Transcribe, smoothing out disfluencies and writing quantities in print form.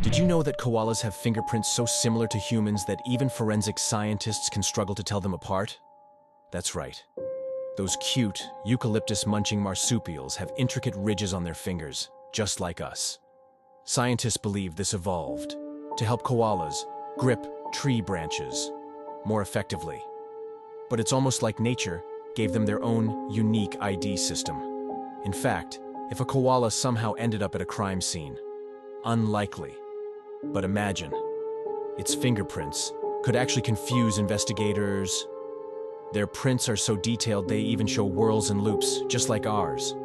Did you know that koalas have fingerprints so similar to humans that even forensic scientists can struggle to tell them apart? That's right. Those cute, eucalyptus-munching marsupials have intricate ridges on their fingers, just like us. Scientists believe this evolved to help koalas grip tree branches more effectively. But it's almost like nature gave them their own unique ID system. In fact, if a koala somehow ended up at a crime scene, unlikely. But imagine, its fingerprints could actually confuse investigators. Their prints are so detailed they even show whorls and loops, just like ours.